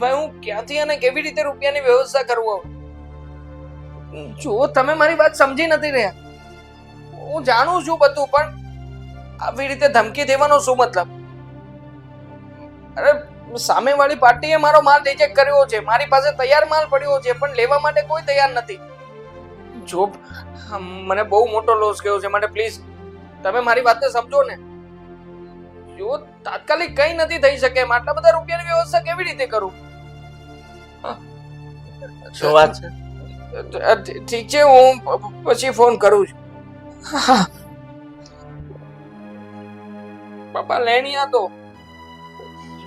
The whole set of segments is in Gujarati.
રમેશભાઈ, હું ક્યાંથી અને કેવી રીતે રૂપિયાની વ્યવસ્થા કરું? જો તમે મારી વાત સમજી નથી રહ્યા. હું જાણું છું બધું, પણ આવી રીતે ધમકી દેવાનો શું મતલબ? અરે, સામેવાળી પાર્ટીએ મારો માલ રિજેક્ટ કર્યો છે. મારી પાસે તૈયાર માલ પડ્યો છે, પણ લેવા માટે કોઈ તૈયાર નથી. જો મને બહુ મોટો લોસ ગયો છે, માટે પ્લીઝ તમે મારી વાતને સમજો ને. જો તાત્કાલિક કઈ નથી થઈ શકે, આટલા બધા રૂપિયાની વ્યવસ્થા કેવી રીતે કરું? શું વાત છે? ઠીક છે, હું પછી ફોન કરું છું. પપ્પા લેણિયા તો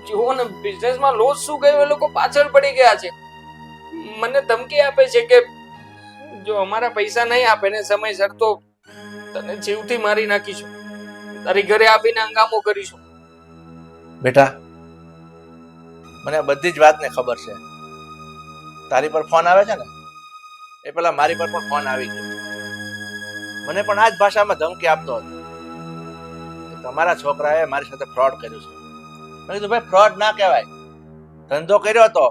જુઓ ને, બિઝનેસમાં લોસ શું ગયો એ લોકો પાછળ પડી ગયા છે. મને ધમકી આપે છે કે જો અમારા પૈસા નહીં આપે ને સમયસર તો તને જીવથી મારી નાખીશું, તારી ઘરે આવીને હંગામો કરીશું. બેટા, મને બધી જ વાતને ખબર છે. તારી પર ફોન આવે છે ને, એ પેલા મારી પર પણ ફોન આવી ગયો. મને પણ આ જ ભાષામાં ધમકી આપતો હતો કે તમારા છોકરાએ મારી સાથે ફ્રોડ કર્યું છે. મેં કીધું ભાઈ, ફ્રોડ ના કહેવાય. ધંધો કર્યો હતો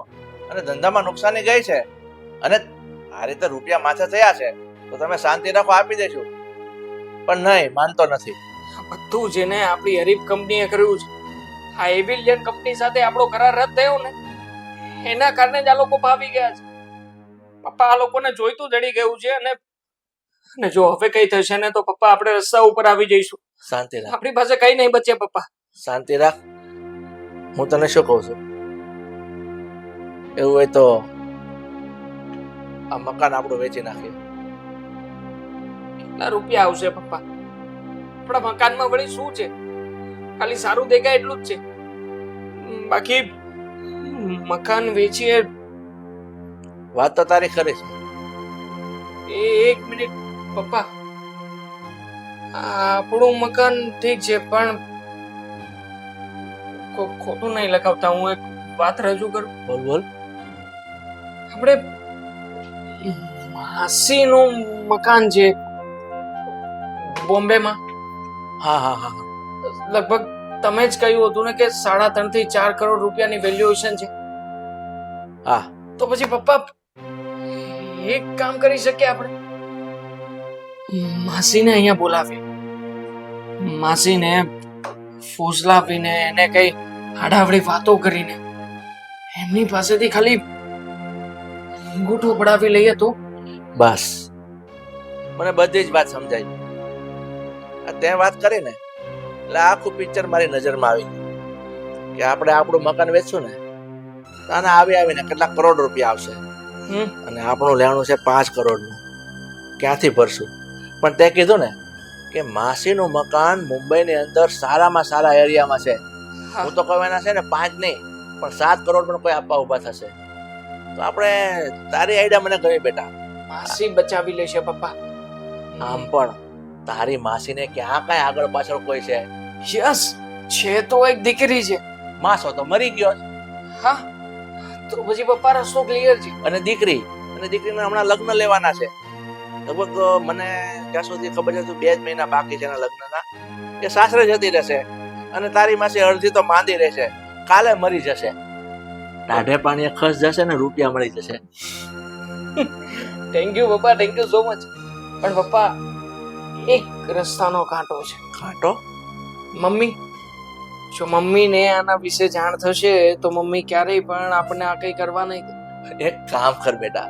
અને ધંધામાં નુકસાની ગઈ છે, અને આ રીતે રૂપિયા માથે થયા છે તો તમે શાંતિ રાખો, આપી દેશું. પણ નહીં, માનતો નથી. બધું જેને આપણી હરીફ કંપનીએ કર્યું છે, આ એવિલિયન કંપની સાથે આપણો કરાર રદ થયો ને, એના કારણે જ આ લોકો ભાવી ગયા છે. પપ્પા, આ લોકોને જોઈતું જડી ગયું છે, અને જો હવે કઈ થશે ને તો પપ્પા આપણે રસ્તા ઉપર આવી જઈશું. શાંતિ રાખ, આપણી પાસે કઈ નહીં બચે. પપ્પા શાંતિ રાખ. હું તને શું કહું છું, એવું હોય તો આ મકાન આપણું વેચી નાખીએ. કેટલા રૂપિયા આવશે પપ્પા? આપણા મકાનમાં વળી શું છે? ખાલી સારું દેખાય એટલું જ છે. બાકી મકાન વેચીએ. વાત તો તારી ખરી છે. એક મિનિટ પપ્પા, આપણું મકાન ઠીક છે, પણ ખોટું નહીં લગાવતા. હું એક વાત રજૂ કરું. બોલ બોલ. આપણે માસીનું મકાન છે બોમ્બેમાં. હા હા હા, લગભગ તમે જ કહ્યું હતું ને કે 3.5 થી 4 કરોડ રૂપિયાની વેલ્યુએશન છે. હા, તો પછી પપ્પા એક કામ કરી શકીએ આપણે. માસીને અહીંયા બોલાવી, માસીને ફોસલાવીને એને કઈ આડાવડી વાતો કરીને એમની પાસેથી ખાલી અંગૂઠો પડાવી લઈએ તો બસ. મને બધી જ વાત સમજાય. આ તે વાત કરી ને એટલે આખું પિક્ચર મારી નજરમાં આવી ગયું કે આપણે આપણું મકાન વેચશું ને તો આને આવીને કેટલા કરોડ રૂપિયા આવશે, અને આપણું લેણું છે 5 કરોડનું. ક્યાંથી ભરશું? પણ તે કીધું ને કે માસીનું મકાન મુંબઈની અંદર સારામાં સારા એરિયામાં છે. હું તો કહું એના છે ને 5 નહીં પણ 7 કરોડ પણ કોઈ આપવા ઉભા થશે. તો આપણે, તારી આઈડિયા મને ગમી બેટા. માસી બચાવી લેશે પપ્પા. આમ પણ તારી માસીને ક્યાં કઈ આગળ પાછળ કોઈ છે? યસ, છે તો એક દીકરી છે. માસો તો મરી ગયો. હા, તો પછી પપ્પા રસ્તો ક્લિયર છે. અને દીકરીના હમણાં લગ્ન લેવાના છે. લગભગ મને જ્યાં સુધી ખબર છે 2 જ મહિના બાકી છે એના લગ્નના. એ સાસરે જતી રહેશે અને તારી માસી અડધી તો માંદી રહેશે, કાલે મરી જશે. ટાઢે પાણીએ ખસ જશે ને રૂપિયા મળી જશે. થેન્ક યુ પપ્પા, થેન્ક યુ સો મચ. પણ પપ્પા, એક રસ્તાનો કાંટો છે. કાંટો? મમ્મી, જો મમ્મીને આના વિશે જાણ થશે તો મમ્મી ક્યારેય પણ આપણે આ કઈ કરવા નહીં દે. એક કામ કર બેટા,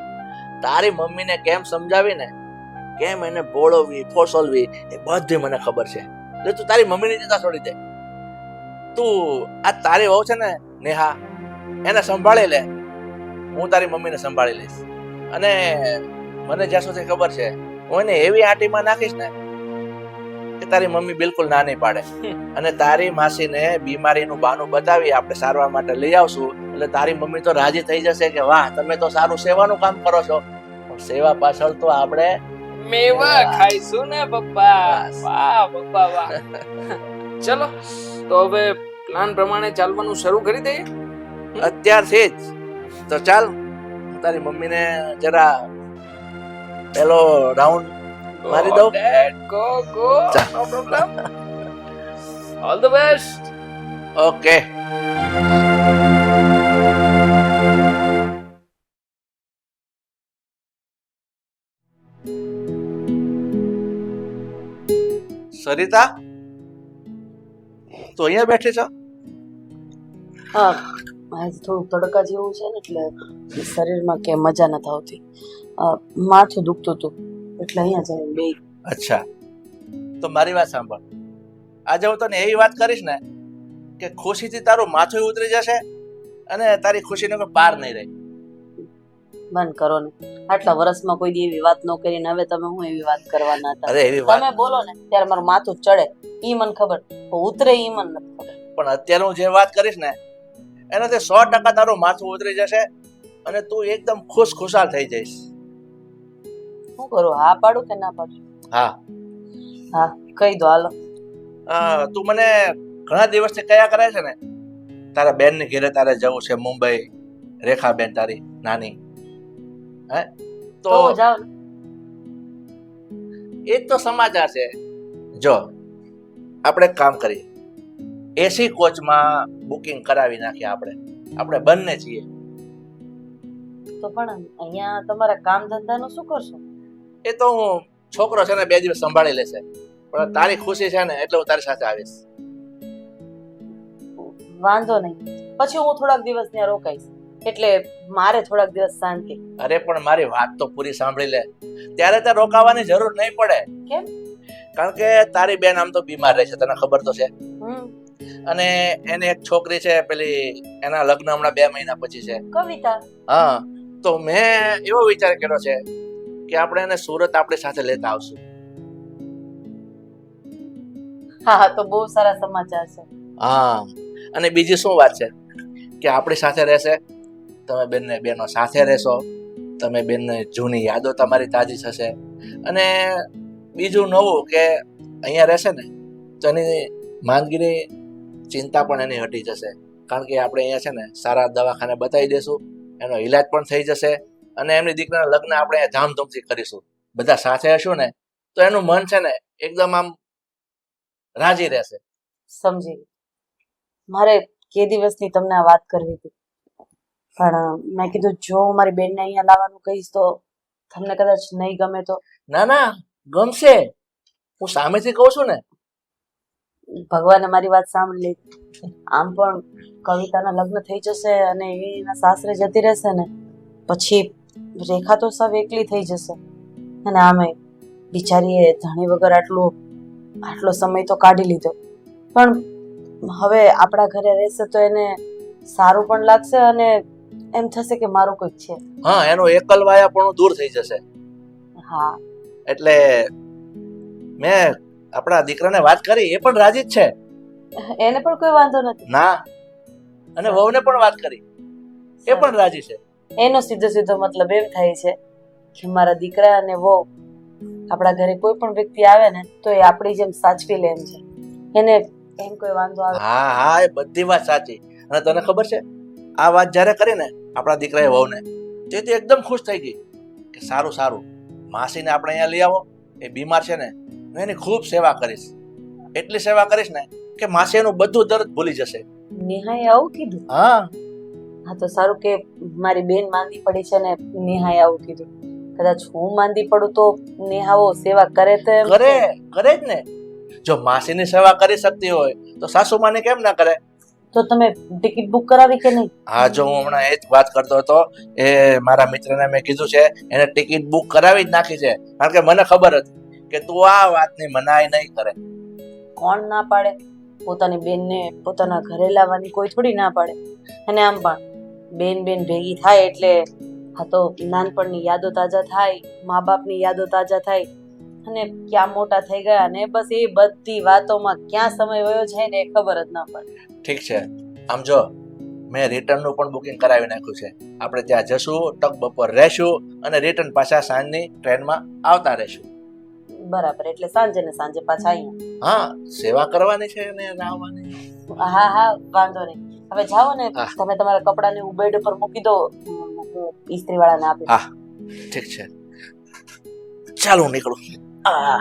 તારી મમ્મીને કેમ સમજાવી ને, કેમ એને બોળવવી, ફોસલવી, એ બધી મને ખબર છે. એટલે તું તારી મમ્મીની ચિંતા છોડી દે. તું આ તારી વહુ છે ને નેહા, એને સંભાળી લે. હું તારી મમ્મીને સંભાળી લઈશ. અને મને જ્યાં સુધી ખબર છે, હું એને એવી આંટીમાં નાખીશ ને કે તારી મમ્મી બિલકુલ ના નહીં પાડે. અને તારી માસીને બીમારીનું બહાનું બતાવી આપણે સારવાર માટે લઈ આવશું, એટલે તારી મમ્મી તો રાજી થઈ જશે કે વાહ, તમે તો સારું સેવાનું કામ કરો છો. પણ સેવા પાછળ તો આપણે મેવા ખાઈશું ને પપ્પા. વાહ પપ્પા વાહ. ચલો તો હવે પ્લાન પ્રમાણે ચાલવાનું શરૂ કરી દઈએ અત્યારથી જ. તો ચાલ, તારી મમ્મીને જરા પેલો રાઉન્ડ મારી દઉં. Go go, no problem. All the best. Okay. Sarita, તો અહીંયા બેઠી છો? હા, આજે થોડું તડકા જેવું છે ને એટલે શરીરમાં કે મજા નથી આવતી. માથું દુખતું હતું એટલે અહીંયા જઈને બે. અચ્છા, તો મારી વાત સાંભળ. આજે હું તને એવી વાત કરીશ ને કે ખુશીથી તારું માથું ઉતરી જશે અને તારી ખુશીનો કોઈ પાર નહીં રહે. બંધ કરો ને, આટલા વર્ષમાં કોઈ દી એવી વાત ન કરીને હવે તમે હું એવી વાત કરવાના હતા? અરે એવી વાત તમે બોલો ને ત્યારે મારું માથું ચડે, ઈ મને ખબર, ઉતરે ઈ મને નથી ખબર. પણ અત્યારે હું જે વાત કરીશ ને એનાથી 100% તારું માથું ઉતરી જશે અને તું એકદમ ખુશાલ થઈ જઈશ. શું કરું, હા પાડું કે ના પાડું? હા હા, કહી દો હાલો. તું મને ઘણા દિવસથી કયા કરે છે ને તારા બેન ની ઘરે તારે જવું છે મુંબઈ, રેખાબેન તારી નાની. હે તો તો જાઓ ને. એ જ તો સમાચાર છે. જો આપણે એક કામ કરીએ, એસી કોચમાં બુકિંગ કરાવી નાખીએ. આપણે બંને છીએ. તો પણ અહીંયા તમારા કામ ધંધાનું શું કરશો? એ તો હું છોકરો છે ને 2 દિવસ સંભાળી લેશે, પણ તારી ખુશી છે ને એટલે હું તારી સાથે આવીશ. વાંધો નહીં, પછી હું થોડાક દિવસ ત્યાં રોકાઈશ, એટલે મારે થોડાક દિવસ શાંતિ. અરે પણ મારી વાત તો પૂરી સાંભળી લે. ત્યારે તે રોકાવાની જરૂર નહીં પડે. કેમ? કારણ કે તારી બેન આમ તો બીમાર રહે છે, તને ખબર તો છે. અને એને એક છોકરી છે, પેલી એના લગ્ન હમણાં 2 મહિના પછી છે, કવિતા. હા, તો મેં એવો વિચાર કર્યો છે કે આપણે એને સુરત આપણી સાથે લેતા આવશું. હા, તો બહુ સારા સમાચાર છે. હા, અને બીજી શું વાત છે કે આપણી સાથે રહેશે, તમે બેનને બેનો સાથે રહેશો, તમે બેનને જૂની યાદો તમારી તાજી થશે. અને બીજું નવું કે અહીંયા રહેશે ને તો એની માંદગીની ચિંતા પણ એની હટી જશે. કારણ કે આપણે અહીંયા છે ને સારા દવાખાને બતાવી દેશું, એનો ઈલાજ પણ થઈ જશે અને એમની દીકરાના લગ્ન આપણે અહીંયા ધામધૂમથી કરીશું. બધા સાથે હશું ને તો એનું મન છે ને એકદમ આમ રાજી રહેશે. સમજી, મારે કે દિવસની તમને આ વાત કરવી હતી, પણ મેં કીધું જો હું મારી બેનને અહીંયા લાવવાનું કહીશ તો તમને કદાચ નહીં ગમે તો. ના ના, ગમશે. હું સામેથી કહું છું ને. ભગવાને મારી વાત સાંભળી લીધી. આમ પણ કવિતાના લગ્ન થઈ જશે અને એ એના સાસરે જતી રહેશે ને પછી રેખા તો સાવ એકલી થઈ જશે. અને આમે બિચારીએ ધણી વગર આટલો સમય તો કાઢી લીધો, પણ હવે આપણા ઘરે રહેશે તો એને સારું પણ લાગશે અને એમ થશે કે મારું કોઈક છે. હા, એનો એકલવાયાપણું દૂર થઈ જશે. હા, એટલે મેં આપણા દીકરાને વાત કરી, એ પણ રાજી જ છે. એને પણ કોઈ વાંધો નથી. ના, અને વહુને પણ વાત કરી, એ પણ રાજી છે. એનો સીધો સીધો મતલબ એમ થાય છે કે મારા દીકરા અને વહુ આપણા ઘરે કોઈ પણ વ્યક્તિ આવે ને તો એ આપણી જેમ સાચવી લે એમ છે. એને એમ કોઈ વાંધો આવે? હા હા, એ બધી વાત સાચી. અને તને ખબર છે આ વાત જ્યારે કરી ને આપણા દીકરાએ વહુને, તેથી એકદમ ખુશ થઈ ગઈ કે સારું સારું, માસીને આપણે અહીંયા લઈ આવો, એ બીમાર છે ને હું એની ખૂબ સેવા કરીશ. એટલી સેવા કરીશ ને કે માસી એનું બધું દર્દ ભૂલી જશે. નેહાએ આવું કીધું? હા હા, તો સારું કે મારી બેન માંદી પડી છે ને નેહાએ આવું કીધું. કદાચ હું માંદી પડું તો નેહાઓ સેવા કરે તો એમ કરે જ ને. જો માસીની સેવા કરી શકતી હોય તો સાસુમાને કેમ ના કરે? તો તમે ટિકિટ બુક કરાવી કે નહીં? હા, જો હું હમણાં એ જ વાત કરતો હતો, એ મારા મિત્રને મેં કીધું છે, એને ટિકિટ બુક કરાવી જ નાખી છે. કારણ કે મને ખબર હતી કે તું આ વાતની મનાઈ નહીં કરે. કોણ ના પાડે? પોતાની બેનને પોતાના ઘરે લાવવાની કોઈ થોડી ના પાડે. અને આમ પણ બેન ભેગી થાય એટલે હા તો નાનપણની યાદો તાજા થાય, મા બાપની યાદો તાજા થાય અને ક્યાં મોટા થઈ ગયા ને બસ એ બધી વાતોમાં ક્યાં સમય વયો જાય ને એ ખબર જ ના પડે. ઠીક છે, આમ જો મેં રિટર્નનું પણ બુકિંગ કરાવી નાખ્યું છે. આપણે ત્યાં જશું, ટક બપોર રહેશું અને રિટર્ન પાછા સાંજની ટ્રેનમાં આવતા રહેશું. બરાબર, એટલે સાંજે ને સાંજે પાછા અહીંયા. હા, સેવા કરવાની છે અને આવવાની. હા હા, વાંધો નહીં. હવે જાઓ ને, હા. તમે તમારા કપડાને બેડ ઉપર મૂકી દો, હું ઇસ્ત્રી વાળાને આપી. હા ઠીક છે, ચાલો હું નીકળું. હા.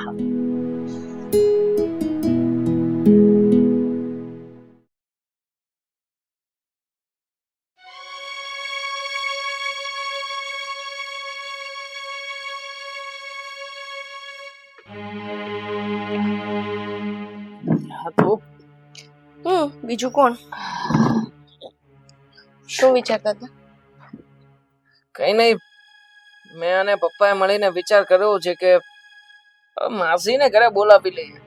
બીજું કોણ? શું વિચારતા હતા? કઈ નહીં, મેં અને પપ્પાએ મળીને વિચાર કર્યો છે કે માસીને ઘરે બોલાવી લઈએ.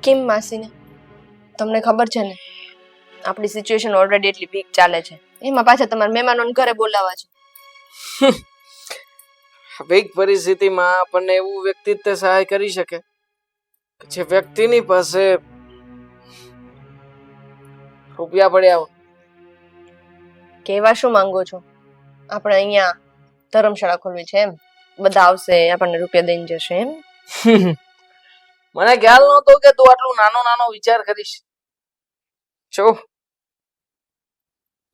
કેમ માસીને? તમને ખબર છે ને આપણી સિચ્યુએશન ઓલરેડી એટલી વીક ચાલે છે, એમાં પાછા તમારા મહેમાનોને ઘરે બોલાવવા છે. વીક પરિસ્થિતિમાં આપણને એવું વ્યક્તિત્વ સહાય કરી શકે કે જે વ્યક્તિની પાસે રૂપિયા પડ્યા હોય. કહેવા શું માંગો છો? આપણે અહીંયા ધર્મશાળા ખોલવી છે એમ? બધા આવશે, આપણને રૂપિયા દઈને જશે એમ? મને ખ્યાલ નહોતો કે તું આટલું નાનો નાનો વિચાર કરીશ. જો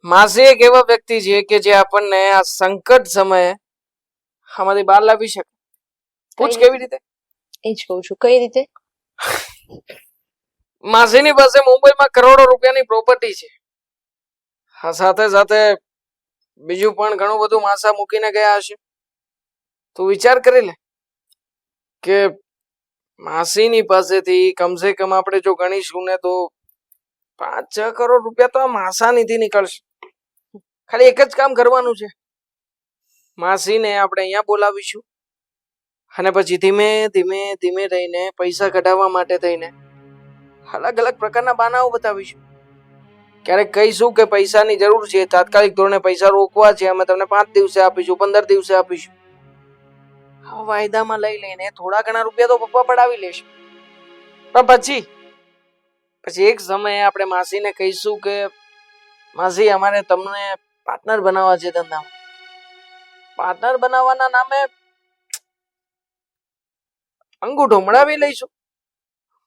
માસી એક એવા વ્યક્તિ છે કે જે આપણને આ સંકટ સમયે આમાંથી બહાર લાવી શકે. પૂછ કેવી રીતે? એ જ કહું છું, કઈ રીતે? માસીની પાસે મુંબઈમાં કરોડો રૂપિયાની પ્રોપર્ટી છે. હા, સાથે સાથે બીજું પણ ઘણું બધું માસા મૂકીને ગયા હશે. તું વિચાર કરી લે કે માસીની પાસેથી કમસે કમ આપણે જો ગણીશું ને તો 5-6 કરોડ રૂપિયા તો આ માસાનીથી નીકળશે. ખાલી એક જ કામ કરવાનું છે. માસીને આપણે અહીંયા બોલાવીશું અને પછી ધીમે ધીમે ધીમે રહીને પૈસા કઢાવવા માટે થઈને અલગ અલગ પ્રકારના બહાનાઓ બતાવીશું. ક્યારેક કહીશું કે પૈસાની જરૂર છે, તાત્કાલિક ધોરણે પૈસા રોકવા છે, અમે તમને 5 દિવસે આપીશું, 15 દિવસે આપીશું. આ વાયદામાં લઈ લઈને થોડા ઘણા રૂપિયા તો પપ્પા પડાવી લેશે. પણ પછી એક સમયે આપણે માસીને કહીશું કે માસી અમારે તમને પાર્ટનર બનાવવા છે ધંધામાં. પાર્ટનર બનાવવાના નામે અંગૂઠો મળાવી લઈશું.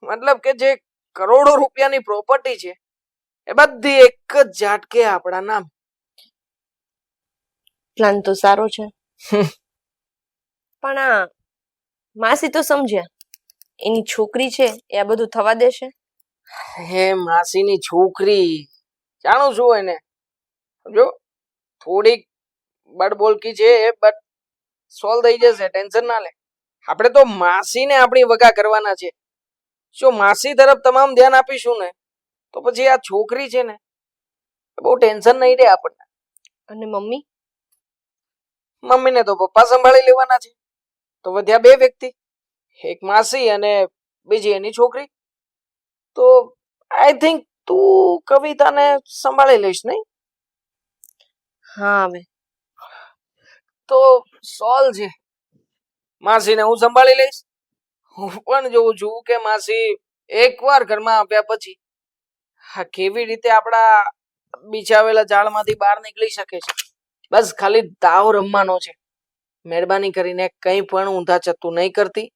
મતલબ કે જે કરોડો રૂપિયાની પ્રોપર્ટી છે એ બધી એક જ ઝાટકે આપણા નામ. પ્લાન તો સારો છે, પણ આ માસી તો સમજ્યા એની છોકરી છે એ આ બધું થવા દેશે? હે માસીની છોકરી, જાણું છું એને. જો થોડીક બડબોલકી છે બટ સોલ્વ થઈ જશે, ટેન્શન ના લે. આપણે તો માસીને આપણી વગા કરવાના છે. જો માસી તરફ તમામ ધ્યાન આપીશું ને તો પછી આ છોકરી છે ને બહુ ટેન્શન નહીં રહે આપણને. અને મમ્મી? મમ્મીને તો પપ્પા સંભાળી લેવાના છે. તો વધ્યા 2 વ્યક્તિ, એક માસી અને બીજી એની છોકરી. તો આઈ થિંક તું કવિતાને સંભાળી લઈશ, નહીં? હા, હવે તો સોલ્વ છે. માસીને હું સંભાળી લઈશ. હું પણ જોઉં છું કે માસી એકવાર ઘરમાં આવ્યા પછી હા કેવી રીતે આપણા બિછાવેલા જાળમાંથી બહાર નીકળી શકે છે. બસ ખાલી દાવ રમવાનો છે. મહેરબાની કરીને કંઈ પણ ઊંધા ચત્તું નહીં કરતી.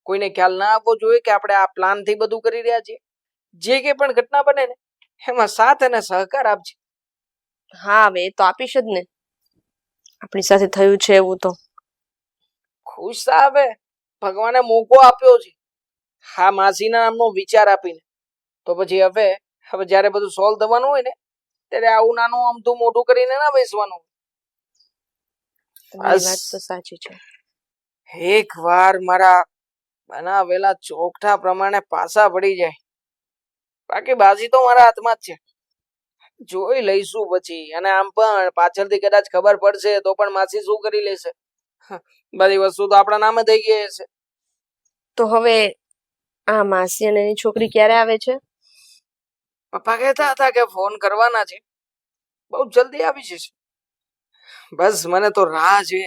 કોઈને ખ્યાલ ના આવવો જોઈએ કે આપણે આ પ્લાનથી બધું કરી રહ્યા છીએ. જે કે પણ ઘટના બને ને એમાં સાથ અને સહકાર આપજે. હા, હવે એ તો આપીશ જ ને. આપણી સાથે થયું છે એવું તો. ખુશ થા હવે, ભગવાને મોકો આપ્યો છે હા માસીના નામનો વિચાર આપીને. તો પછી હવે જ્યારે બધું સોલ્વ થવાનું હોય ને ત્યારે આવું નાનું અમથું મોટું કરીને ના બેસવાનું. તમારી વાત તો સાચી છે. એક વાર મારા બનાવેલા ચોકઠા પ્રમાણે પાસા પડી જાય બાકી બાજી તો મારા હાથમાં જ છે. જોઈ લઈશું પછી. અને આમ પણ પાછળથી કદાચ ખબર પડશે તો પણ માસી શું કરી લેશે? બધી વસ્તુ તો આપણા નામે થઈ ગઈ હશે. તો હવે આ માસી અને એની છોકરી ક્યારે આવે છે? પપ્પા કહેતા હતા કે ફોન કરવાના છે, બહુ જલ્દી આવી જશે. બસ મને તો રાહ છે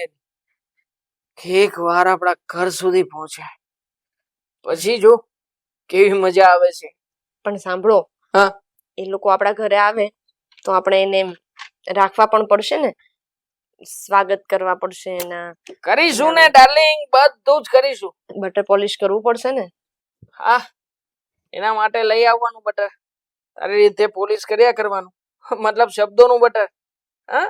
કે એક વાર આપણા ઘર સુધી પહોંચાય પછી જો કેવી મજા આવે છે. પણ સાંભળો, હા, એ લોકો આપણા ઘરે આવે તો આપણે એને રાખવા પણ પડશે ને, સ્વાગત કરવા પડશે એના. કરીશું ને ડાર્લિંગ, બધું જ કરીશું. બટર પોલિશ કરવું પડશે ને? હા, એના માટે લઈ આવવાનું બટર. તારી રીતે પોલિશ કર્યા કરવાનું, મતલબ શબ્દોનું બટર. હા,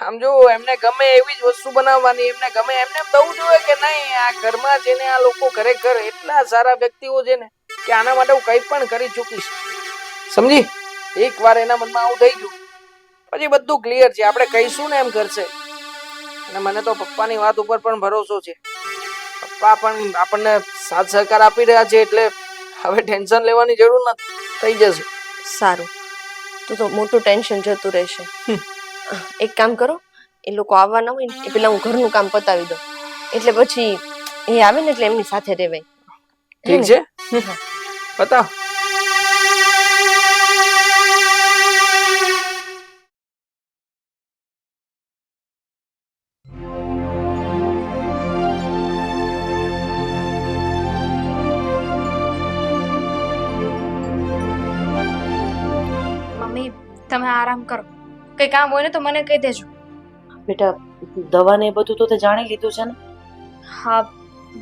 આમ જો એમને ગમે એવી જ વસ્તુ બનાવવાની, એમને ગમે એમને થવું જોઈએ કે નહીં આ ઘરમાં છે ને આ લોકો ખરેખર એટલા સારા વ્યક્તિઓ છે ને કે આના માટે હું કંઈ પણ કરી ચૂકીશ. સમજી? એક વાર એના મનમાં આવું થઈ ગયું પછી બધું ક્લિયર છે. આપણે કહીશું ને એમ કરશે. અને મને તો પપ્પાની વાત ઉપર પણ ભરોસો છે. પપ્પા પણ આપણને સાથ સહકાર આપી રહ્યા છે એટલે હવે ટેન્શન લેવાની જરૂર નથી, થઈ જશે. સારું, તો મોટું ટેન્શન જતું રહેશે. એક કામ કરો, એ લોકો આવવાના હોય ને એ પેલા હું ઘરનું કામ પતાવી દઉં, એટલે પછી એ આવે ને એટલે એમની સાથે રહેવાય. ઠીક છે, બતાવ. મમ્મી તમે આરામ કરો, કઈ કામ હોય ને તો મને કહી દેજો. બેટા દવા ને એ બધું તો તે જાણી લીધું છે ને? હા,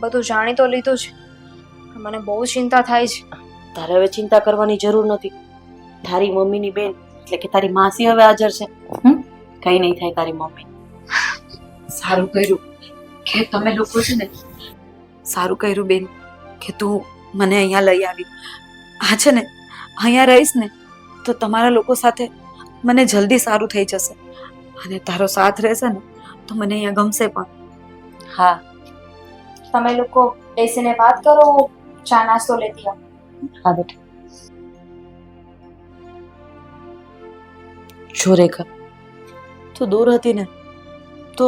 બધું જાણી તો લીધું છે. મને બહુ ચિંતા થાય છે. તારે હવે ચિંતા કરવાની જરૂર નથી. તારી મમ્મીની બેન એટલે કે તારી માસી હવે હાજર છે. કઈ નહીં થાય તારી મમ્મી. સારું કર્યું કે તમે લોકો છે ને, સારું કર્યું બેન કે તું મને અહીંયા લઈ આવી. આ છે ને અહીંયા રહીશ ને તો તમારા લોકો સાથે મને જલ્દી સારું થઈ જશે, અને તારો સાથ રહેશે ને તો મને અહીંયા ગમશે પણ. હા તમે લોકો બેસીને વાત કરો, ચા નાસ્તો લેતી આવો. હા બેટા. જો રેખા, તું દૂર હતી ને તો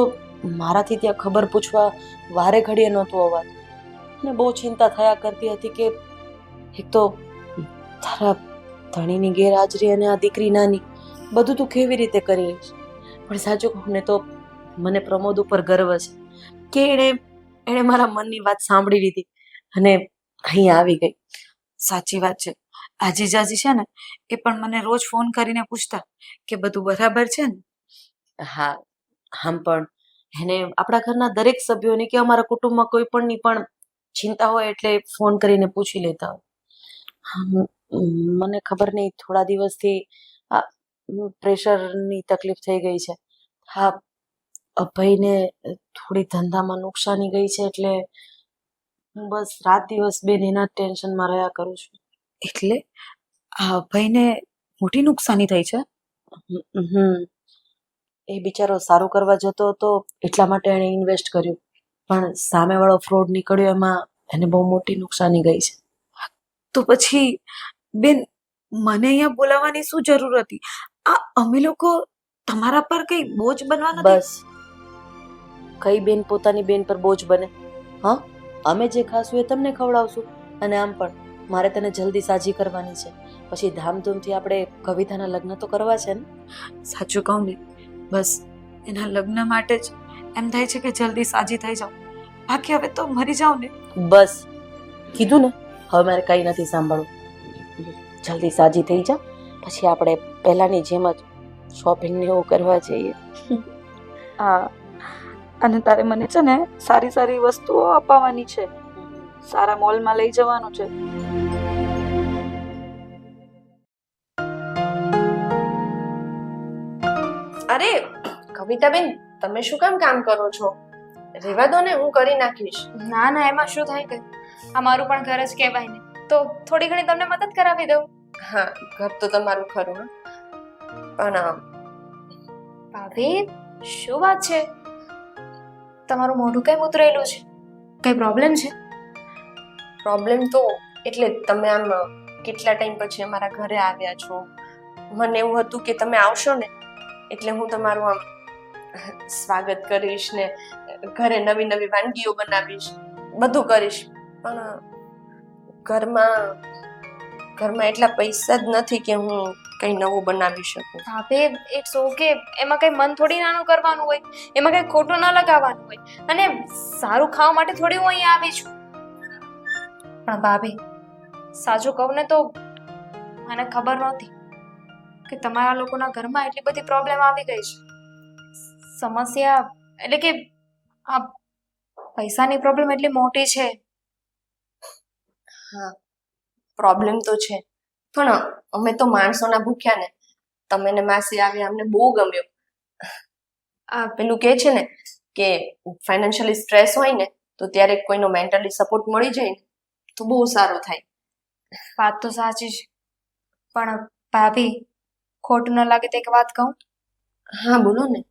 મારાથી ત્યાં ખબર પૂછવા વારે ઘડીએ નહોતું અવાજ, અને બહુ ચિંતા થયા કરતી હતી કે એક તો તારા ધણીની ગેરહાજરી અને આ દીકરી નાની, બધું તું કેવી રીતે કરી લઈશ. પણ સાચું કહું ને તો મને પ્રમોદ ઉપર ગર્વ છે કે એણે મારા મનની વાત સાંભળી લીધી અને અહીં આવી ગઈ. સાચી વાત છે, આ જીજાજી છે ને એ પણ મને રોજ ફોન કરીને પૂછતા કે બધું બરાબર છે ને. હા, આમ પણ એને આપણા ઘરના દરેક સભ્યોની કે અમારા કુટુંબમાં કોઈ પણની પણ ચિંતા હોય એટલે ફોન કરીને પૂછી લેતા હોય. મને ખબર નહીં, થોડા દિવસથી આ પ્રેશરની તકલીફ થઈ ગઈ છે. હા, અભયને થોડી ધંધામાં નુકસાની ગઈ છે એટલે હું બસ રાત દિવસ બેન એના ટેન્શનમાં રહ્યા કરું છું. એટલે આ ભાઈને મોટી નુકસાની થઈ છે? એ બિચારો સારું કરવા જતો હતો એટલા માટે એણે ઇન્વેસ્ટ કર્યું, પણ સામેવાળો ફ્રોડ નીકળ્યો, એમાં એને બહુ મોટી નુકસાની ગઈ છે. તો પછી બેન મને અહીંયા બોલાવવાની શું જરૂર હતી? આ અમે લોકો તમારા પર કઈ બોજ બનવા નથી. બસ કઈ બેન પોતાની બેન પર બોજ બને? હા, અમે જે ખાશું એ તમને ખવડાવશું, અને આમ પણ મારે તને જલ્દી સાજી કરવાની છે. પછી ધામધૂમથી આપણે કવિતાના લગ્ન તો કરવા છે ને. સાચું કહું ને, બસ એના લગ્ન માટે જ એમ થાય છે કે જલ્દી સાજી થઈ જાઉં, બાકી હવે તો મરી જાઉં ને. બસ કીધું ને, હવે મારે કઈ નથી સાંભળવું. જલ્દી સાજી થઈ જા, પછી આપણે પહેલાની જેમ જ શોપિંગ ને એવું કરવા જઈએ. હા, અને તારે મને છે ને સારી સારી વસ્તુઓ અપાવવાની છે, સારા મોલમાં લઈ જવાનું છે. અરે કવિતાબેન, તમે શું કામ કરો છો? રહેવા દો ને, હું કરી નાખીશ. ના ના, એમાં શું થાય ગયું? આ મારું પણ ઘર જ કહેવાય ને, તો થોડી ઘણી તમને મદદ કરાવી દઉં. હા, ઘર તો તમારું ખરું, હા, પણ ભાભી શું વાત છે? તમારું મોઢું કેમ ઉતરેલું છે? કઈ પ્રોબ્લેમ છે? પ્રોબ્લેમ તો એટલે તમે આમ કેટલા ટાઈમ પછી અમારા ઘરે આવ્યા છો. મને એવું હતું કે તમે આવશો ને એટલે હું તમારું આમ સ્વાગત કરીશ ને ઘરે નવી નવી વાનગીઓ બનાવીશ, બધું કરીશ, પણ ઘરમાં એટલા પૈસા જ નથી કે હું કઈ નવું બનાવી શકું. ભાભી ઇટ્સ ઓકે, એમાં કઈ મન થોડી નાનું કરવાનું હોય, એમાં કઈ ખોટું ન લગાવવાનું હોય, અને સારું ખાવા માટે થોડી હું અહીંયા આવી છું. પણ ભાભી સાચું કહું ને તો મને ખબર નહોતી કે તમારા લોકોના ઘરમાં એટલી બધી પ્રોબ્લેમ આવી ગઈ છે. સમસ્યા એટલે કે આ પૈસાની પ્રોબ્લેમ એટલી મોટી છે. હા, પ્રોબ્લેમ તો છે, પણ અમે તો માણસોના ભૂખ્યા ને. તમે ને માસી આવ્યા અમને બહુ ગમ્યું. આ પેલું કહે છે ને કે ફાઇનાન્શિયલી સ્ટ્રેસ હોય ને તો ત્યારે કોઈનો મેન્ટલી સપોર્ટ મળી જાય ને તો બહુ સારું થાય. વાત તો સાચી છે, પણ ભાભી ખોટું ન લાગે તો એક વાત કહું? હા બોલો ને.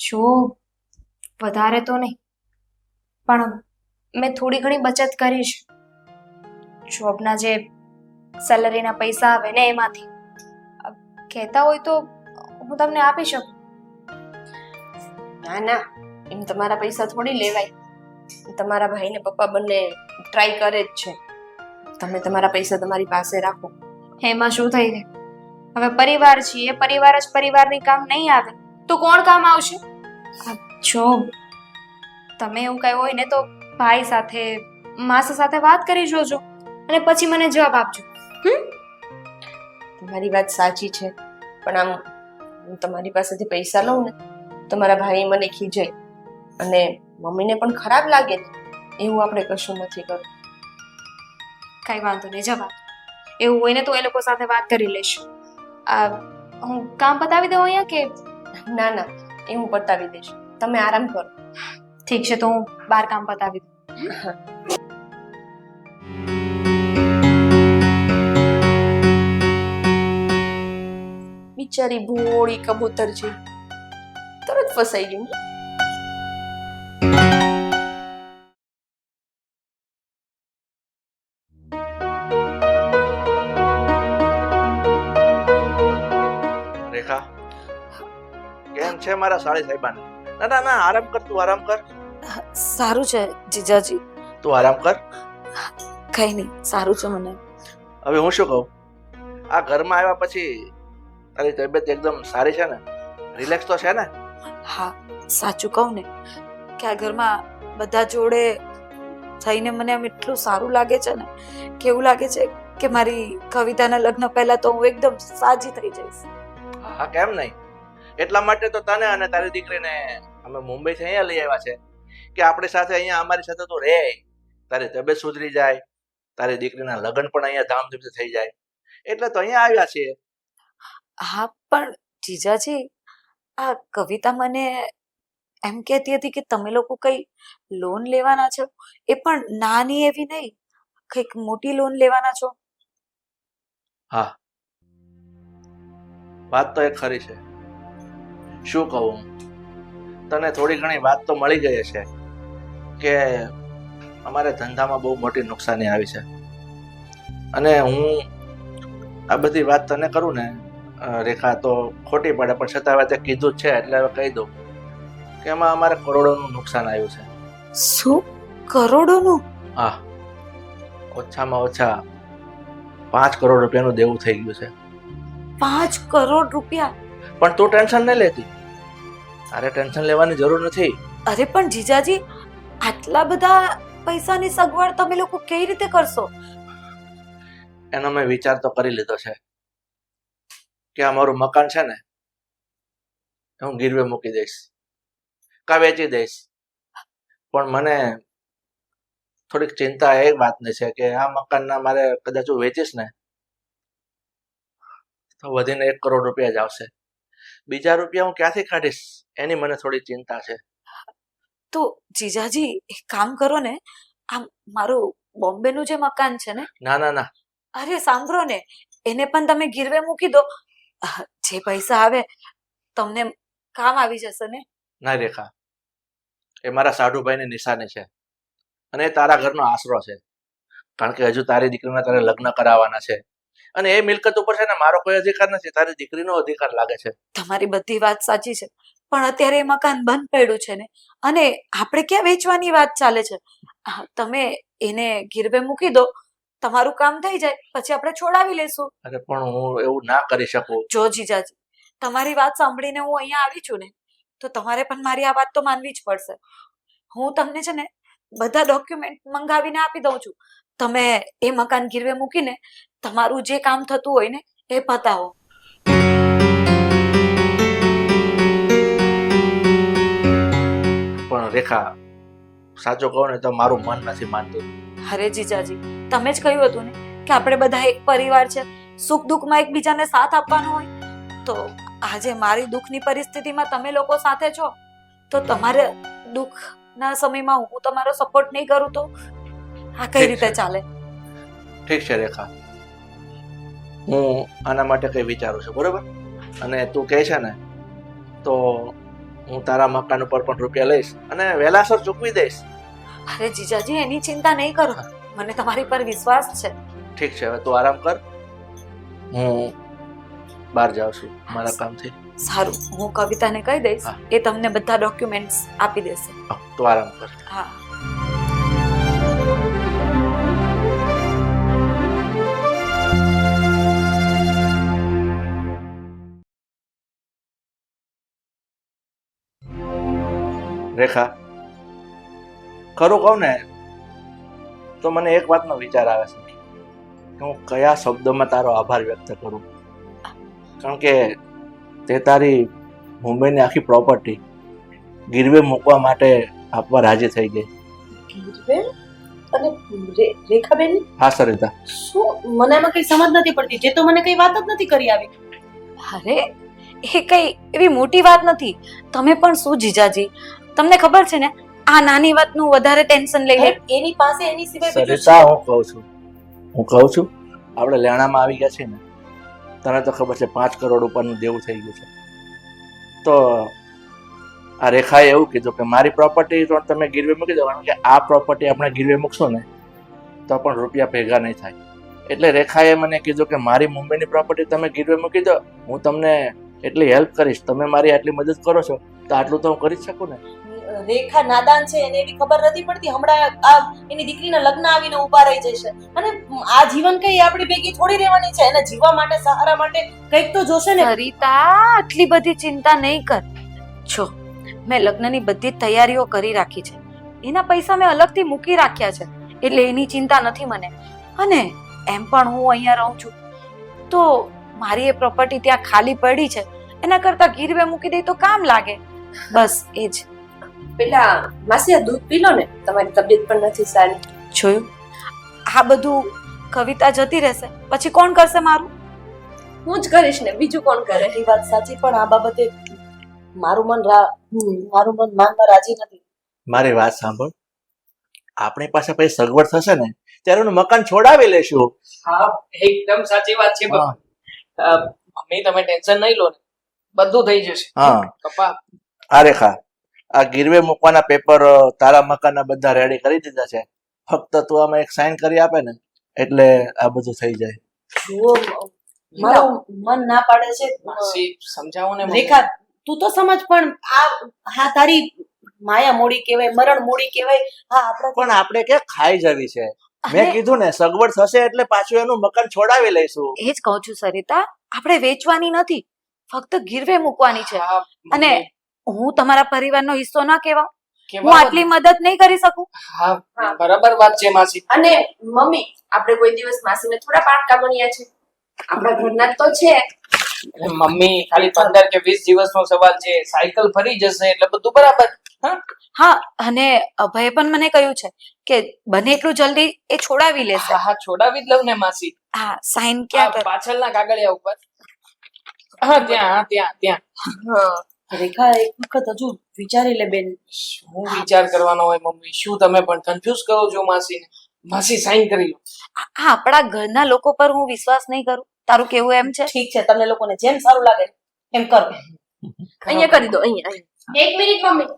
જો વધારે તો નહીં, પણ મેં થોડી ઘણી બચત કરી છે. જોબના જે સેલરીના પૈસા આવે ને એમાંથી કહેતા હોય તો હું તમને આપી શકું. ના ના, એમ તમારા પૈસા થોડી લેવાય. તમારા ભાઈ ને પપ્પા બંને ટ્રાય કરે જ છે. તમે તમારા પૈસા તમારી પાસે રાખો. એમાં શું થઈ ગયું? હવે પરિવાર છીએ, પરિવાર જ પરિવારની કામ નહીં આવે તો કોણ કામ આવશે? જો તમે એવું કઈ હોય ને તો ભાઈ સાથે, માસા સાથે વાત કરી જોજો અને પછી મને જવાબ આપજો. તમારી વાત સાચી છે, પણ આમ હું તમારી પાસેથી પૈસા લઉં ને તો મારા ભાઈ મને ખીજાય અને મમ્મીને પણ ખરાબ લાગે ને. એવું આપણે કશું નથી કરવું. કઈ વાંધો નહીં, જવાબ એવું હોય ને તો એ લોકો સાથે વાત કરી લઈશું. હું કામ પતાવી દઉં અહીંયા કે? ના ના, એ હું પતાવી દઈશ. તમે આરામ કરો. ઠીક છે, તો હું બાર કામ પતાવી દઉં. બિચારી ભોળી કબૂતર છે, તરત ફસાઈ ગયું. રેખા, કેમ છે મારા સાળી સાહેબાને? ના ના ના, આરામ કર, તું આરામ કર. સારું છે જીજાજી, તું આરામ કર. કઈ નહીં, સારું છે મને. હવે હું શું કહું, આ ઘરમાં આવ્યા પછી તારી તબિયત એકદમ સારી છે ને? રિલેક્સ તો છે ને? હા, સાચું કહું ને કે આ ઘરમાં બધા જોડે થઈને મને આમ એટલું સારું લાગે છે ને, કેવું લાગે છે કે મારી કવિતાના લગ્ન પહેલા તો હું એકદમ સાજી થઈ જઈશ. હા, કેમ નહીં? એટલા માટે તો તને અને તારી દીકરીને અમે મુંબઈથી અહીંયા લઈ આવ્યા છે કે આપણી સાથે અહીંયા અમારી સાથે તો રહે, તારી તબિયત સુધરી જાય, તારી દીકરીના લગ્ન પણ અહીંયા ધામધૂમથી થઈ જાય, એટલે તો અહીંયા આવ્યા છીએ. હા, પણ જીજાજી, આ કવિતા મને એમ કહેતી હતી કે તમે લોકો કઈ લોન લેવાના છો, એ પણ નાની એવી નહીં, કઈક મોટી લોન લેવાના છો. હા, વાત તો એક ખરી છે. શું કહું, તને થોડી ઘણી વાત તો મળી ગઈ છે કે અમારે ધંધામાં બહુ મોટી નુકસાની આવી છે, અને હું આ બધી વાત તને કરું ને રેખા તો ખોટી પડે, પણ છતાં હવે તે કીધું જ છે એટલે હવે કહી દઉં કે એમાં અમારે કરોડોનું નુકસાન આવ્યું છે. શું? કરોડોનું? હા, ઓછામાં ઓછા 5 કરોડ રૂપિયાનું દેવું થઈ ગયું છે. 5 કરોડ રૂપિયા? પણ તું ટેન્શન નહીં લેતી, તારે ટેન્શન લેવાની જરૂર નથી. અરે પણ જીજાજી, આટલા બધા પૈસાની સગવડ તમે લોકો કેવી રીતે કરશો? એનો મેં વિચાર તો કરી લીધો છે કે અમારું મકાન છે ને હું ગીરવે મૂકી દઈશ કા વેચી દઈશ, પણ મને થોડીક ચિંતા એ વાતની છે કે આ મકાનના મારે કદાચ હું વેચીશ ને તો વધીને 1 કરોડ રૂપિયા જ આવશે. બીજા રૂપિયા હું ક્યાંથી કાઢીશ એની મને થોડી ચિંતા છે. તો જીજાજી એક કામ કરો ને, આમ મારું બોમ્બેનું જે મકાન છે ને, ના ના ના, અરે સાંભળો ને, એને પણ તમે ગીરવે મૂકી દો, જે પૈસા આવે તમને કામ આવી જશે ને. ના રેખા, એ મારા સાઢુભાઈની નિશાની છે અને એ તારા ઘરનો આશરો છે, કારણ કે હજુ તારી દીકરીના તારે લગ્ન કરાવવાના છે અને એ મિલકત ઉપર છે ને મારો કોઈ અધિકાર નથી, તારી દીકરીનો અધિકાર લાગે છે. તમારી બધી વાત સાચી છે, પણ અત્યારે એ મકાન બંધ પડ્યું છે ને, અને આપણે ક્યાં વેચવાની વાત ચાલે છે. તમે એને ગીરવે મૂકી દો, તમારું કામ થઈ જાય પછી આપણે છોડાવી લેશું. અરે પણ હું એવું ના કરી શકું. જો જીજાજી, તમારી વાત સાંભળીને હું અહીંયા આવી છું ને, તો તમારે પણ મારી આ વાત તો માનવી જ પડશે. હું તમને છે ને બધા ડોક્યુમેન્ટ મંગાવીને આપી દઉં છું, તમે એ મકાન ગીરવે મૂકીને તમારું જે કામ થતું હોય ને એ પતાવો. પણ રેખા, સાચું કહું ને તો મારું મન નથી માનતું. અરે જીજાજી, તમે જ કહ્યું હતું ને કે આપણે બધા એક પરિવાર છે, સુખ દુઃખમાં એકબીજાને સાથ આપવાનો હોય, તો આજે મારી દુઃખની પરિસ્થિતિમાં તમે લોકો સાથે છો, તો તમારે દુઃખના સમયમાં હું તમારો સપોર્ટ નહીં કરું તો આ કઈ રીતે ચાલે? ઠીક છે રેખા, હું આના માટે કઈ વિચારું છું, બરોબર? અને તું કહે છે ને તો હું તારા મકાન ઉપર પણ રૂપિયા લઈશ અને વહેલાસર ચૂકવી દઈશ. અરે જીજાજી, એની ચિંતા નહીં કરો, મને તમારી પર વિશ્વાસ છે. ઠીક છે, હવે તું આરામ કર, હું બહાર જાઉં છું મારા કામથી. સારું, હું કવિતાને કહી દઈશ, હા. એ તમને બધા ડોક્યુમેન્ટ્સ આપી દેશે. તો આરામ કર. હા. રેખા, ખરું કહું ને તો મને એક વાતનો વિચાર આવે છે કે હું કયા શબ્દોમાં તારો આભાર વ્યક્ત કરું. કારણ કે તે તારી મુંબઈની આખી પ્રોપર્ટી ગીરવે મૂકવા માટે આપવા રાજી થઈ ગઈ. ગીરવે? અને રેખાબેન હા સરિતા, શું મને આમાં કઈ સમજ નથી પડતી. જે તો મને કઈ વાત જ નથી કરી આવી. અરે એ કઈ એવી મોટી વાત નથી. તમે પણ શું જીજાજી, તમને ખબર છે ને આ નાની વાતનું વધારે ટેન્શન લઈ લે. એની પાસે એની સિવાય બીજું સરિતા હું કહું છું આપણે લેણામાં આવી ગયા છે ને, તને તો ખબર છે 5 કરોડ ઉપરનું દેવું થઈ ગયું છે. તો આ રેખાએ એવું કીધું કે મારી પ્રોપર્ટી તો તમે ગીરવે મૂકી દો, કારણ કે આ પ્રોપર્ટી આપણે ગીરવે મૂકશો ને તો પણ રૂપિયા ભેગા નહીં થાય. એટલે રેખાએ મને કીધું કે મારી મુંબઈની પ્રોપર્ટી તમે ગીરવે મૂકી દો, હું તમને એટલી હેલ્પ કરીશ. તમે મારી આટલી મદદ કરો છો તો આટલું તો હું કરી જ શકું ને. રેખા નાદાન છે, એને એવી ખબર નથી પડતી. હમણાં આ એની દીકરીના લગ્ન આવીને ઊભા રહી જશે, અને આ જીવન કઈ આપણી ભેગી થોડી રહેવાની છે. એને જીવવા માટે, સહારા માટે કંઈક તો જોશે ને. સરિતા, આટલી બધી ચિંતા નહીં કર. જો મેં લગ્નની બધી જ તૈયારીઓ કરી રાખી છે, એના પૈસા મેં અલગથી મૂકી રાખ્યા છે, એટલે એની ચિંતા નથી મને. અને એમ પણ હું અહીંયા રહું છું તો મારી એ પ્રોપર્ટી ત્યાં ખાલી પડી છે, એના કરતા ગીરવે મૂકી દઈ તો કામ લાગે. બસ એ જ. પેલા માસી આ દૂધ પી લો ને, તમારી તબિયત પણ નથી સારી. જોયું, આ બધું કવિતા જતી રહેશે પછી કોણ કરશે મારું? હું જ કરીશ ને, બીજું કોણ કરે? એ વાત સાચી, પણ આ બાબતે મારું મન માનવા રાજી નથી. મારી વાત સાંભળ, આપણી પાસે પછી સગવડ થશે ને ત્યારે એનું મકાન છોડાવી લેશું. હા, એકદમ સાચી વાત છે હા. મમ્મી તમે ટેન્શન નહીં લો ને, બધું થઈ જશે. હા પપ્પા, આ રેખા, આ ગીરવે મૂકવાના પેપર તારા મકાનના બધા રેડી કરી દીધા છે. ફક્ત તું આમાં એક સાઈન કરી આપે ને એટલે આ બધું થઈ જાય. જુઓ, મારું મન ના પાડે છે. માસી સમજાવો ને મમ્મી. રેખા, તું તો સમજ. પણ આ તારી માયા મોડી કહેવાય, મરણ મોડી કહેવાય. હા, આપણા પણ આપણે કે ખાઈ જવી છે. મેં અરે, કીધું ને સગવડ થશે એટલે પાછું એનું મકાન છોડાવી લઈશું. એ જ કહું છું સરિતા, આપણે વેચવાની નથી, ફક્ત ગીરવે મૂકવાની છે. હા, અને મમ્મી, હું તમારા પરિવારનો હિસ્સો ના કહેવા, કેવા હું આટલી મદદ નહીં કરી શકું. હા, બરાબર વાત છે માસી. અને મમ્મી, આપણે કોઈ દિવસ માસીને થોડા પાટકા બન્યા છે? આપણા ઘરના જ તો છે. અરે મમ્મી, ખાલી 15 કે 20 દિવસનો સવાલ છે. સાયકલ ફરી જશે એટલે બધું બરાબર. હા, હા, અને અભયે પણ મને કહ્યું છે કે બને એટલું જલ્દી એ છોડાવી લેશે. હા, હા, છોડાવી જ લઉં ને માસી. હા, સાઈન ક્યાં આ કર? પાછળના કાગળિયા ઉપર. હા, ત્યાં. હા, રેખા, એક વખત હજુ વિચારી લે બેન. શું વિચાર કરવાનો હોય મમ્મી? શું તમે પણ કન્ફ્યુઝ કરો છો માસીને? માસી સાઈન કરી લો. આ આપણા ઘરના લોકો પર હું વિશ્વાસ નહીં કરું, તારું કેવું એમ છે? ઠીક છે, તમને લોકોને જેમ સારું લાગે એમ કરો. અહીંયા કરી દો, અહીંયા. એક મિનિટ મમ્મી.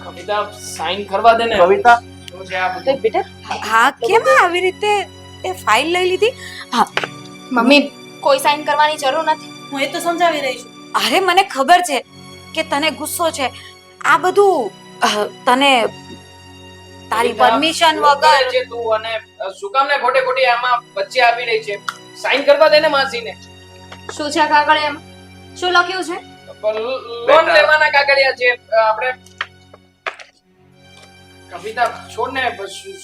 કવિતા સાઈન કરવા દે ને. કવિતા, શું છે આ બધું? તો બેટા, હા, કેમ આવી રીતે એ ફાઇલ લઈ લીધી? હા, મમ્મી, કોઈ સાઈન કરવાની જરૂર નથી. હું એ તો સમજાવી રહી છું. અરે મને ખબર છે કે તને ગુસ્સો છે. આ બધું તને તારી કવિતા, પરમિશન શું કરે વગર. છે તું? અને શું કામ ને ખોટે ખોટી આમાં વચ્ચે આવી રહી છે? સાઈન કરવા દે ને માસીને. શું છે આ કાગળિયામાં? શું લખ્યું છે? લોન બેટા. લેવાના કાગળિયા છે. આપણે કવિતા છોડ ને.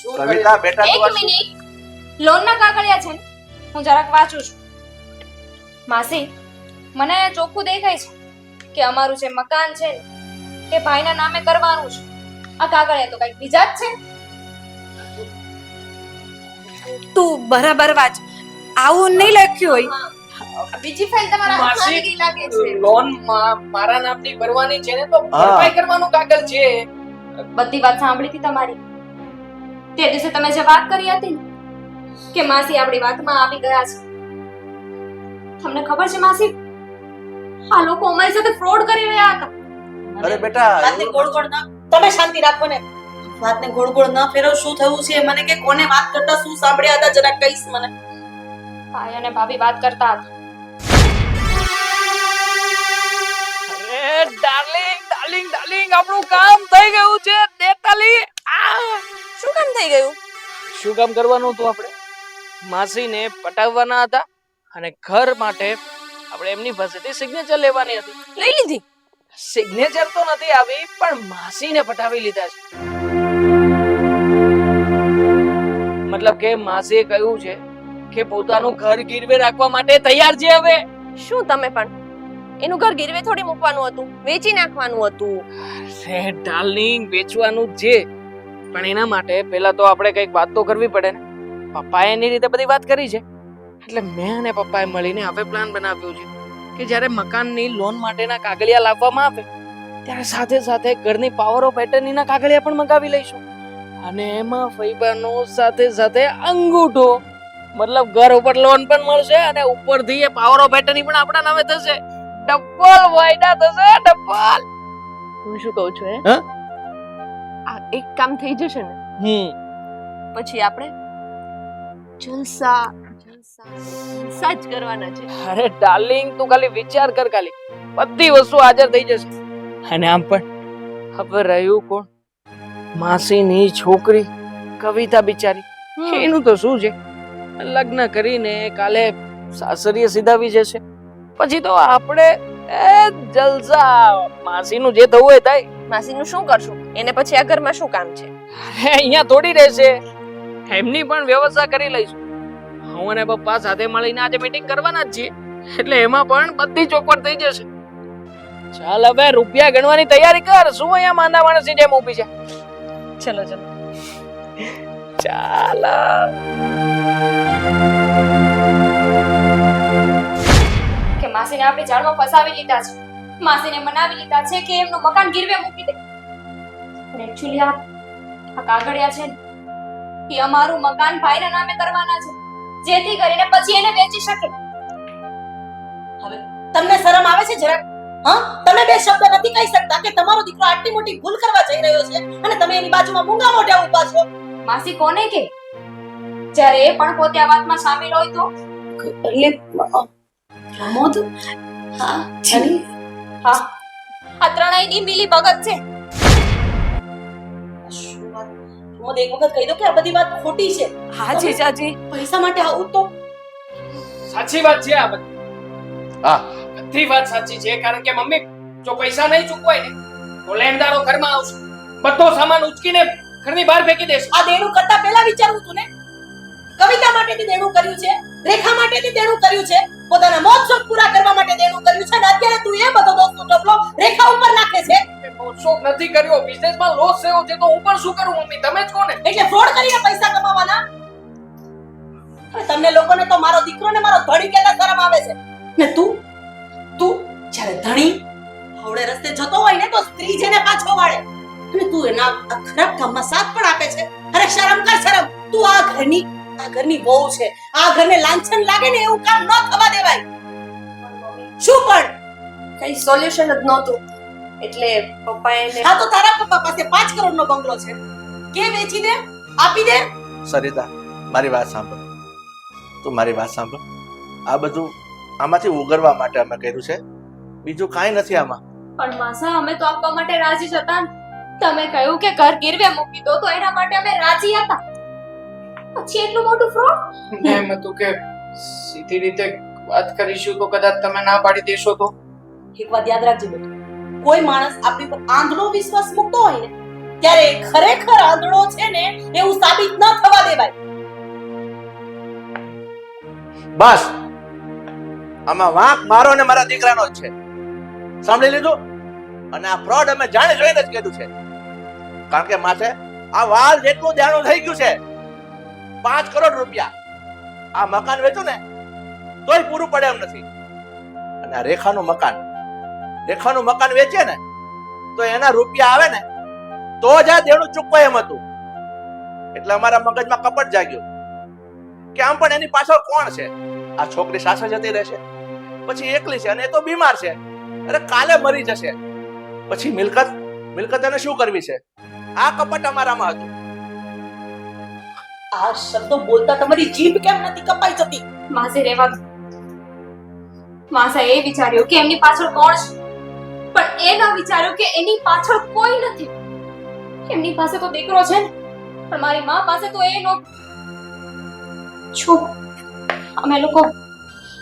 શું કરે? કવિતા બેટા તું એક મિનિટ. લોનના કાગળિયા છે ને? હું જરાક વાંચું છું. માસી, મને ચોખ્ખું દેખાય છે કે અમારું જે મકાન છે ને એ ભાઈના નામે કરવાનું છે. આ કાગળિયા તો કઈક બીજા જ છે. તું બરાબર વાંચ, આવું નહીં લખ્યું હોય. બીજી ફાઇલ તમારા હાથમાં માસી, આવી ગઈ લાગે છે. લોન મારા નામની ભરવાની છે ને, તો ભરપાઈ કરવાનું કાગળ છે. બધી વાત સાંભળી હતી તમારી. તે દિવસે તમે જે વાત કરી હતી ને કે માસી આપણી વાતમાં આવી ગયા છે, તમને ખબર છે માસી, આ લોકો અમારી સાથે ફ્રોડ કરી રહ્યા હતા. અરે બેટા, રાતે ગોળ ગોળ ના. તમે શાંતિ રાખો ને. વાતને ગોળ ગોળ ન ફેરવ. શું થયું છે મને કે કોને વાત કરતા શું સાંભળ્યા હતા જરા કહીશ મને. ભાઈ અને ભાભી વાત કરતા હતા. અરે ડાર્લિંગ ડાર્લિંગ ડાર્લિંગ આપણું કામ થઈ ગયું છે 43. શું કામ થઈ ગયું? શું કામ કરવાનું હતું આપણે? માસીને પટાવવાના હતા અને ઘર માટે આપણે એમની પાસેથી સિગ્નેચર લેવાની હતી. લઈ લીધી? સિગ્નેચર તો નથી આવી પણ માસીને પટાવી લીધા છે. મતલબ કે માસીએ કહ્યું છે કે પોતાનું ઘર ગીરવે રાખવા માટે તૈયાર છે હવે. શું તમે પણ એનું ઘર ગીરવે થોડી મૂકવાનું હતું, વેચી નાખવાનું હતું. અરે ડાર્લિંગ વેચવાનું જ છે પણ એના માટે પહેલા તો આપણે કંઈક વાત તો કરવી પડે ને. પપ્પાએ એની રીતે બધી વાત કરી છે એટલે મેં અને પપ્પાએ મળીને હવે પ્લાન બનાવ્યો છે કે જ્યારે મકાનની લોન માટેના કાગળિયા લાવવામાં આવે ત્યારે સાથે સાથે ઘરની પાવર ઓફ એટર્નીના કાગળિયા પણ મંગાવી લઈશું અને એમાં ફૈબાનો સાથે સાથે અંગૂઠો, મતલબ ઘર ઉપર લોન પણ મળશે અને ઉપરથી એ પાવર ઓફ એટર્ની પણ આપણા નામે થશે. ડબલ વાયદા થશે, ડબલ. હું શું કહું છું હા? આ એક કામ થઈ જશે ને પછી આપણે જલસા જલસા જ કરવાના છે. અરે ડાર્લિંગ તું ખાલી વિચાર કર, ખાલી બધી વસ્તુ હાજર થઈ જશે. અને આમ પણ હવે રહ્યું કોણ? માસીની છોકરી કવિતા બિચારી, એનું તો શું છે, લગ્ન કરીને કાલે સાસરીએ સીધાવી જશે પછી તો આપણે જલસા. માસીનું જે થવું એ થાય. માસીનું શું કરશું? એને પછી આ ઘરમાં શું કામ છે? અરે અહીંયા થોડી રહેશે, એમની પણ વ્યવસ્થા કરી લઈશું. હું અને પપ્પા સાથે મળીને આજે મીટિંગ કરવાના જ છીએ એટલે એમાં પણ બધી ચોખવટ થઈ જશે. ચાલ હવે રૂપિયા ગણવાની તૈયારી કર. શું અહીંયા માંદા માણસની જેમ ઊભી છે? ચલો ચલો ચાલ. કે માસીને આપણી જાળમાં ફસાવી લીધા છે, માસીને મનાવી લીધા છે કે એમનું મકાન ગીરવે મૂકી દે. પણ એકચ્યુઅલી આ કાગળિયા છે ને એ અમારું મકાન ભાઈના નામે કરવાના છે જેથી કરીને પછી એને વેચી શકે. હવે તમને શરમ આવે છે જરાક? હા, તમે બે શબ્દ નથી કહી શકતા કે તમારો દીકરો આટલી મોટી ભૂલ કરવા જઈ રહ્યો છે અને તમે એની બાજુમાં મૂંગા મોઢે ઊભા છો. માસી કોને કે જ્યારે એ પણ પોતે આ વાતમાં સામેલ હોય તો? એટલે પ્રમોદ, હા છની, હા, આ ત્રણેયની મિલી ભગત છે. શું વાત? પ્રમોદ એક વખત કહી દો કે આ બધી વાત ખોટી છે. હા જીજાજી, પૈસા માટે આવું તો સાચી વાત છે આ બધી. હા બધી વાત સાચી છે કારણ કે મમ્મી જો પૈસા નહીં ચૂકવાય ને તો લેણદારો ઘરમાં આવશે, બધો સામાન ઉચકીને ઘરની બહાર ફેંકી દેશે. આ દેણું કરતા પહેલા વિચારવું તું ને. કવિતા માટેથી દેણું કર્યું છે, રેખા માટેથી દેણું કર્યું છે, પોતાના મોજ શોખ પૂરા કરવા માટે દેણું કર્યું છે અને અત્યારે તું એ બધો દોસ્તો ટપલો રેખા ઉપર નાખે છે. શોખ નથી કર્યો, બિઝનેસમાં લોસ થયો છે તો હું પણ શું કરું મમ્મી? તમે જ કોને? એટલે ફ્રોડ કરીને પૈસા કમાવાના. અને તમને લોકોને તો મારો દીકરો ને મારો ધણી કહેતા શરમ આવે છે. ને તું જ્યારે ધણી હવડે રસ્તે જતો હોય ને તો સ્ત્રી જેને પાછો વાળે અને તું એના આ ખરાબ કામમાં સાથ પણ આપે છે. અરે શરમ કર, શરમ. તું આ ઘરની વહુ છે, આ ઘરને લાંછન લાગે ને એવું કામ ન થવા દેવાય. શું પણ કઈ સોલ્યુશન જ નહોતું એટલે પપ્પાએ એને હા તો તારા પપ્પા પાસે 5 કરોડનો બંગલો છે, કે વેચી દે, આપી દે. સરિતા મારી વાત સાંભળ, તું મારી વાત સાંભળ. આ બધું આમાંથી ઉગરવા માટે અમે કર્યું છે, બીજું કાંઈ નથી આમાં. પણ માસા અમે તો આપવા માટે રાજી જ હતા ને. તમે કહ્યું કે ઘર ગીરવે મૂકી દો તો એના માટે અમે રાજી હતા, પછી એટલું મોટું ફ્રોડ. એમ હતું કે સીધી રીતે વાત કરીશું તો કદાચ તમે ના પાડી દેશો તો. એક વાત યાદ રાખજે બેટા, કોઈ માણસ આપણી પર આંધળો વિશ્વાસ મૂકતો હોય ને ત્યારે એ ખરેખર આંધળો છે ને એવું સાબિત ન થવા દેવાય. બસ આમાં વાંક મારો ને મારા દીકરાનો જ છે, સાંભળી લીધું? અને આ ફ્રોડ અમે જાણી જોઈને જ કર્યું છે કારણ કે માથે આ વાલ જેટલું દેણું થઈ ગયું છે, 5 કરોડ રૂપિયા. આ મકાન વેચું ને તોય પૂરું પડે એમ નથી. અને આ રેખાનું મકાન વેચે ને તો એના રૂપિયા આવે ને તો જ આ દેણું ચૂકવાય એમ હતું. એટલે અમારા મગજમાં કપટ જાગ્યું કે આમ પણ એની પાછળ કોણ છે? આ છોકરી સાસરે જતી રહેશે, પછી એકલી છે અને એ તો બીમાર છે, અરે કાલે મરી જશે, પછી મિલકત એને શું કરવી છે? આ કપટ અમારામાં હતું. આ શબ્દો બોલતા તમારી જીભ કેમ નથી કપાઈ જતી? માસી રહેવા દો. માસા એ વિચાર્યું કે એમની પાછળ કોણ છે, પણ એ ના વિચાર્યું કે એની પાછળ કોઈ નથી. એમની પાસે તો દીકરો છે ને, પણ મારી માં પાસે તો એ નો. છો અમે લોકો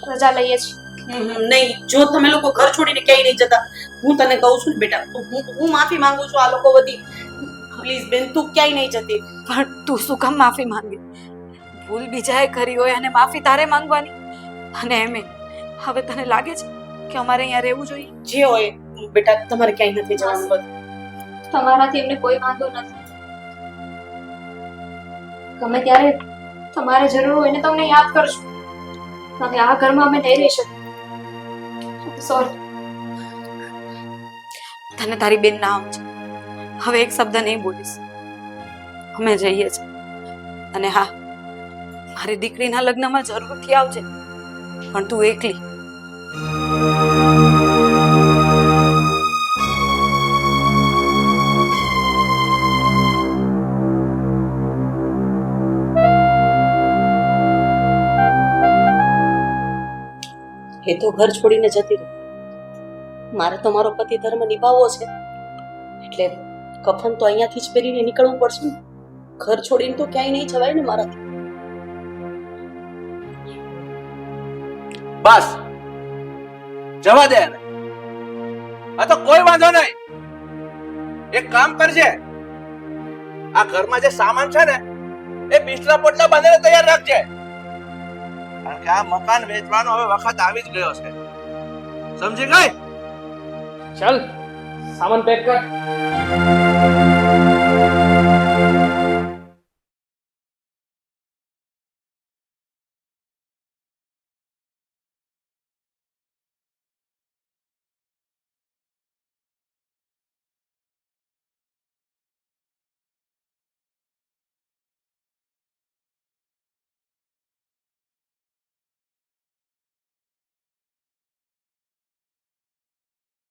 રજા લઈએ છીએ. નહીં, જો તમે લોકો ઘર છોડીને ક્યાંય નહીં જતા, હું તને કહું છું ને બેટા, હું માફી માંગુ છું આ લોકો વતી. પ્લીઝ બેન, તું ક્યાંય નહીં જતી. પણ તું શું કામ માફી માંગી? ભૂલ બીજાએ કરી હોય અને માફી તારે માંગવાની. અને એમે હવે તને લાગે છે કે અમારે અહીંયા રહેવું જોઈએ? જે હોય બેટા, તમારે ક્યાંય નથી જવાનું. બધું તમારાથી એમને કોઈ વાંધો નથી. ગમે ત્યારે તમારે જરૂર હોય ને તમને યાદ કરજો. હવે આ ઘરમાં અમે નહીં રહી શકીએ. સોરી. તને તારી બેન ના સમજે. હવે એક શબ્દ નહીં બોલીશ. અમે જઈએ છીએ. અને હા, મારી દીકરીના લગ્નમાં જરૂરથી આવજે, પણ તું એકલી. એ તો ઘર છોડીને જતી રહી. મારે તો મારો પતિ ધર્મ નિભાવવો છે, એટલે કફન તો અહીંયાથી જ પહેરીને નીકળવું પડશે ને. ઘર છોડીને તો ક્યાંય નહીં જવાય ને મારાથી. બસ જવા દે એને. આ તો કોઈ વાંધો નહીં. એક કામ કરજે, આ ઘરમાં જે સામાન છે ને એ બિસ્તરા પોટલા બાંધીને તૈયાર રાખજે, કારણ કે આ મકાન વેચવાનો હવે વખત આવી જ ગયો છે. સમજી ગઈ? ચાલ સામાન પેક કર.